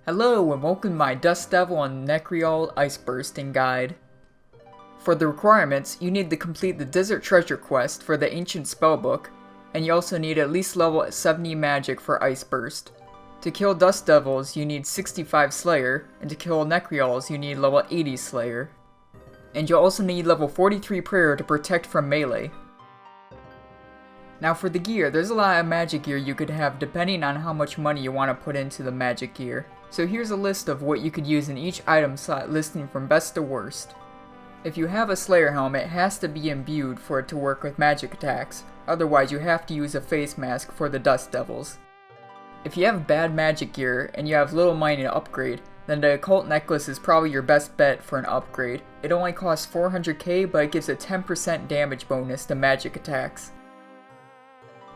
Hello and welcome to my Dust Devil and Nechryael Ice Bursting Guide. For the requirements, you need to complete the Desert Treasure quest for the Ancient Spellbook, and you also need at least level 70 magic for Ice Burst. To kill Dust Devils, you need 65 Slayer, and to kill Nechryaels, you need level 80 Slayer. And you'll also need level 43 Prayer to protect from melee. Now for the gear, there's a lot of magic gear you could have depending on how much money you want to put into the magic gear. So here's a list of what you could use in each item slot, listing from best to worst. If you have a Slayer helmet, it has to be imbued for it to work with magic attacks, otherwise you have to use a face mask for the Dust Devils. If you have bad magic gear and you have little money to upgrade, then the Occult Necklace is probably your best bet for an upgrade. It only costs 400k, but it gives a 10% damage bonus to magic attacks.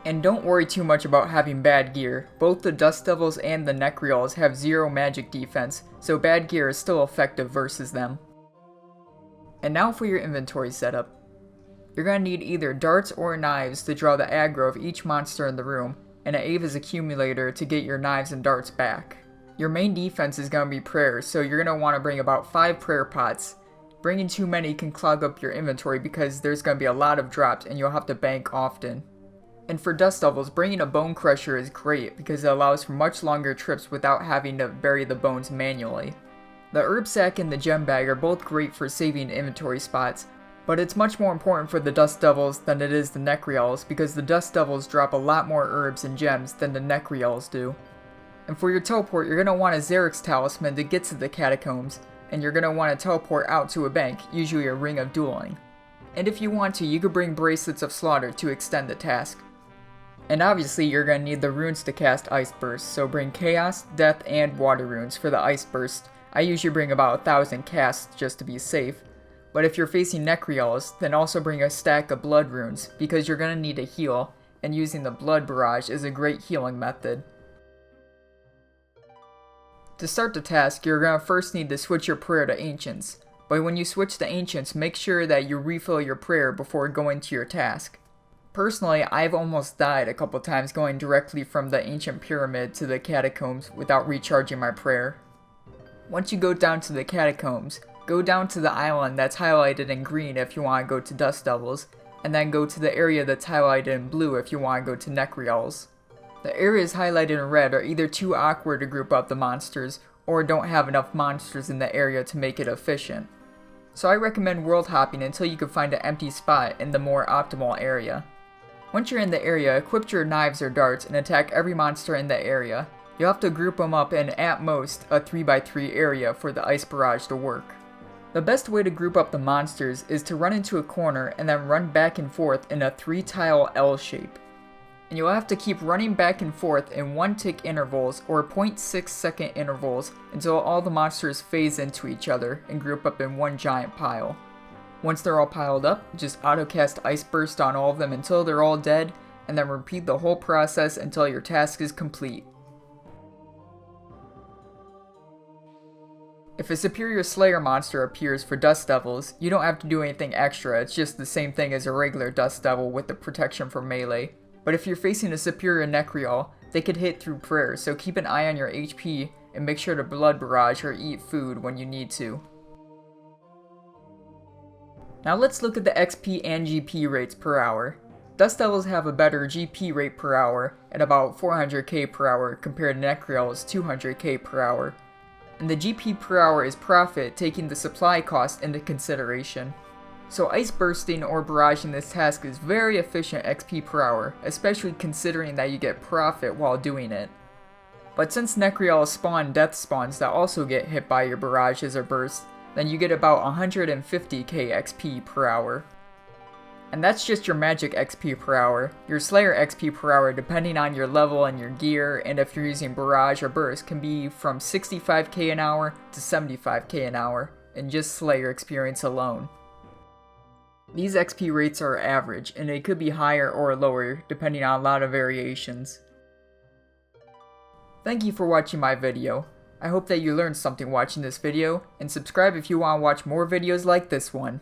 And don't worry too much about having bad gear. Both the Dust Devils and the Nechryaels have 0 magic defense, so bad gear is still effective versus them. And now for your inventory setup. You're going to need either darts or knives to draw the aggro of each monster in the room, and an Ava's accumulator to get your knives and darts back. Your main defense is going to be prayers, so you're going to want to bring about 5 prayer pots. Bringing too many can clog up your inventory because there's going to be a lot of drops and you'll have to bank often. And for Dust Devils, bringing a Bone Crusher is great because it allows for much longer trips without having to bury the bones manually. The Herb Sack and the Gem Bag are both great for saving inventory spots, but it's much more important for the Dust Devils than it is the Nechryaels because the Dust Devils drop a lot more herbs and gems than the Nechryaels do. And for your teleport, you're going to want a Xerix Talisman to get to the Catacombs, and you're going to want to teleport out to a bank, usually a Ring of Dueling. And if you want to, you could bring Bracelets of Slaughter to extend the task. And obviously you're going to need the runes to cast Ice Burst, so bring Chaos, Death, and Water runes for the Ice Burst. I usually bring about 1,000 casts just to be safe. But if you're facing Nechryaels, then also bring a stack of Blood runes, because you're going to need to heal, and using the Blood Barrage is a great healing method. To start the task, you're going to first need to switch your prayer to Ancients. But when you switch to Ancients, make sure that you refill your prayer before going to your task. Personally, I've almost died a couple times going directly from the Ancient Pyramid to the Catacombs without recharging my prayer. Once you go down to the Catacombs, go down to the island that's highlighted in green if you want to go to Dust Devils, and then go to the area that's highlighted in blue if you want to go to Nechryaels. The areas highlighted in red are either too awkward to group up the monsters, or don't have enough monsters in the area to make it efficient. So I recommend world hopping until you can find an empty spot in the more optimal area. Once you're in the area, equip your knives or darts and attack every monster in the area. You'll have to group them up in at most a 3x3 area for the Ice Barrage to work. The best way to group up the monsters is to run into a corner and then run back and forth in a 3-tile L shape. And you'll have to keep running back and forth in 1-tick intervals or 0.6-second intervals until all the monsters phase into each other and group up in one giant pile. Once they're all piled up, just auto-cast Ice Burst on all of them until they're all dead, and then repeat the whole process until your task is complete. If a superior Slayer monster appears for Dust Devils, you don't have to do anything extra, it's just the same thing as a regular Dust Devil with the protection from melee. But if you're facing a superior Nechryael, they could hit through prayer, so keep an eye on your HP and make sure to Blood Barrage or eat food when you need to. Now let's look at the XP and GP rates per hour. Dust Devils have a better GP rate per hour at about 400k per hour compared to Nechryael's 200k per hour. And the GP per hour is profit taking the supply cost into consideration. So Ice Bursting or Barraging this task is very efficient XP per hour, especially considering that you get profit while doing it. But since Nechryaels spawn death spawns that also get hit by your barrages or bursts, then you get about 150k XP per hour. And that's just your magic XP per hour. Your Slayer XP per hour, depending on your level and your gear, and if you're using barrage or burst, can be from 65k an hour to 75k an hour, in just Slayer experience alone. These XP rates are average, and they could be higher or lower, depending on a lot of variations. Thank you for watching my video. I hope that you learned something watching this video, and subscribe if you want to watch more videos like this one.